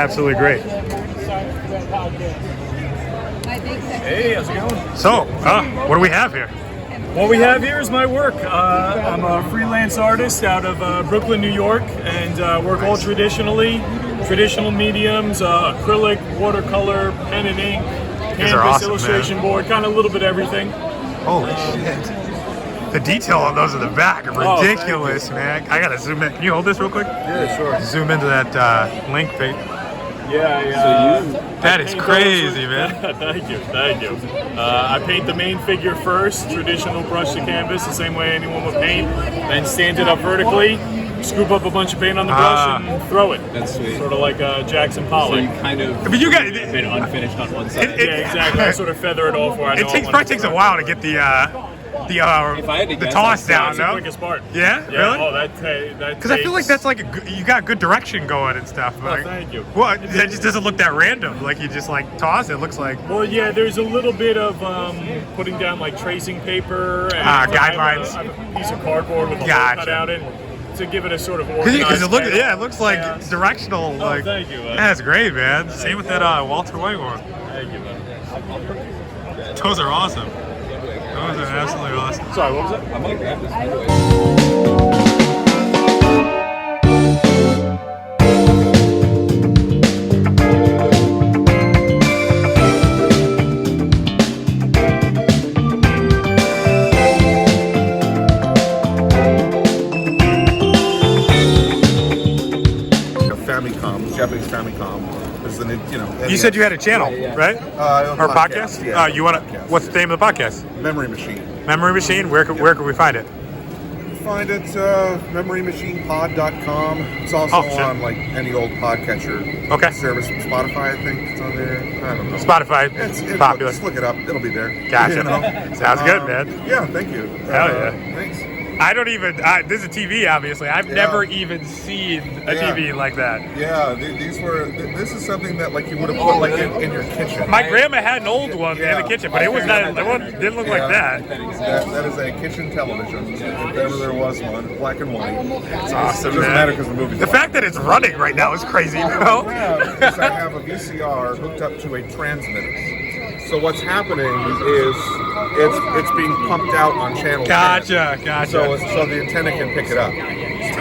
absolutely great. Hey, how's it going? So, what do we have here? What we have here is my work. I'm a freelance artist out of Brooklyn, New York, and work all traditional mediums, acrylic, watercolor, pen and ink, canvas, awesome, illustration board, kind of a little bit of everything. Holy shit. The detail on those in the back are ridiculous, man. I gotta zoom in. Can you hold this real quick? Yeah, sure. Zoom into that link page. Yeah. That is crazy, man. Thank you. I paint the main figure first, traditional brush to canvas, the same way anyone would paint, then stand it up vertically, scoop up a bunch of paint on the brush and throw it. That's sweet. Sort of like Jackson Pollock. So you kind of But you got been unfinished on one side. Yeah, exactly. I sort of feather it all for I know probably takes a while to get the toss down, That's the no? quickest part. Yeah? Really? Oh, that Because I feel like that's like you got good direction going and stuff. Like, thank you. Well, that just doesn't look that random. Like you just like toss it. It looks like. Well, yeah, there's a little bit of putting down like tracing paper and guidelines. I have a piece of cardboard with a hole cut out in to give it a sort of organized. Because it looks like directional. Like, thank you. That's great, man. Same with that Walter White one. Thank you, man. Those are awesome. Those are absolutely awesome. Sorry, what was that? I might grab this. Japanese Famicom. There's the You said you had a channel, right? Or podcast? Yeah. You want to? What's the name of the podcast? Memory Machine. Memory Machine. Where can we find it? You find it memorymachinepod.com. It's also on like any old podcatcher service. Spotify, I think it's on there. I don't know. Spotify. It's popular. Just look it up. It'll be there. Gotcha. Sounds good, man. Yeah. Thank you. Hell yeah. Thanks. I don't even. This is a TV, obviously. I've never even seen a TV like that. Yeah, this is something that like you would have put like in your kitchen. My grandma had an old one in the kitchen, but it was not. The one didn't look like that. That is a kitchen television. If ever there was one, black and white. It's awesome, It doesn't matter because the movie's the fact that it's running right now is crazy, bro. Because I have a VCR hooked up to a transmitter. So what's happening is it's being pumped out on channel 10. Gotcha. So the antenna can pick it up.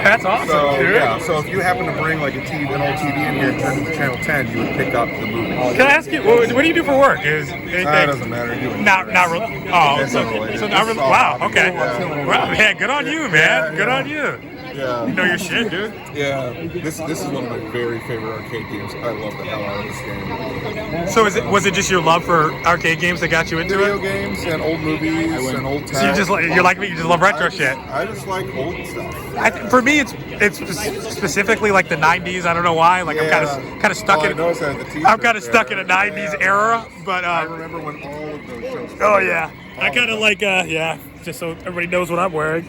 That's awesome, dude. Yeah, so if you happen to bring like an old TV in here and turn it to channel 10, you would pick up the movie. Can I ask you, what do you do for work? It doesn't matter. Not really. Oh, so not really. Wow. Okay. Yeah. Well, man, good on you, man. Good on you. Yeah. You know your shit, dude. Yeah. This is one of my very favorite arcade games. I love the hell out of this game. So was it just your love for arcade games that got you into Video it? games and old movies and old tech. So you're like me. You just love retro shit. I just like old stuff. For me, it's specifically like the '90s. I don't know why. Like I'm kind of stuck in. I'm kind of stuck in a '90s era. But I remember when all of those shows. Oh yeah, I kind of like just so everybody knows what I'm wearing.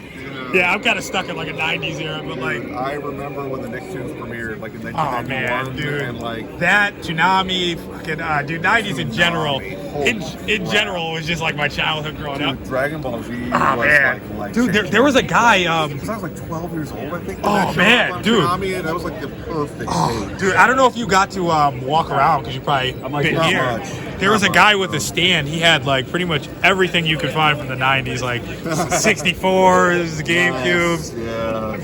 Yeah, I'm kind of stuck in like a '90s era, but like I remember when the Nicktoons premiered, like in 1991. Oh man, dude, and like that Tsunami, fucking dude, '90s in general. In general, was just like my childhood growing up. Dragon Ball Z. Oh man, like dude, there was a guy. Because I was like 12 years old, I think. Oh man, dude. Tsunami, and that was like the perfect age. Dude, I don't know if you got to walk around because you probably been here. Much. There was a guy with a stand. He had like pretty much everything you could find from the '90s, like 64s, GameCubes,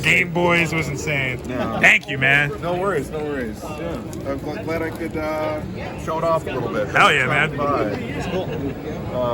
Game Boys. Was insane. Yeah. Thank you, man. No worries. Yeah. I'm glad I could show it off a little bit. Hell yeah, man. It's cool.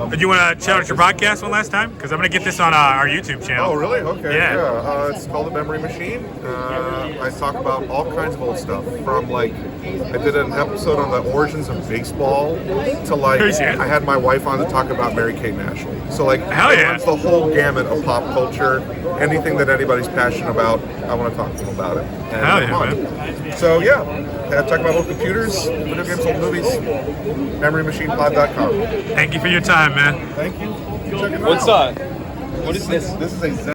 Do you want to shout out your podcast one last time? Because I'm going to get this on our YouTube channel. Oh, really? Okay. Yeah. It's called The Memory Machine. I talk about all kinds of old stuff. From like, I did an episode on the origins of baseball to like, I had my wife on to talk about Mary-Kate and Ashley. So like, it's the whole gamut of pop culture. Anything that anybody's passionate about, I want to talk to them about it. Hell yeah, man. So yeah, I talk about old computers, video games, old movies. MemoryMachinePod.com. Thank you for your time, man. Thank you. Check it What's out. What is this? This is a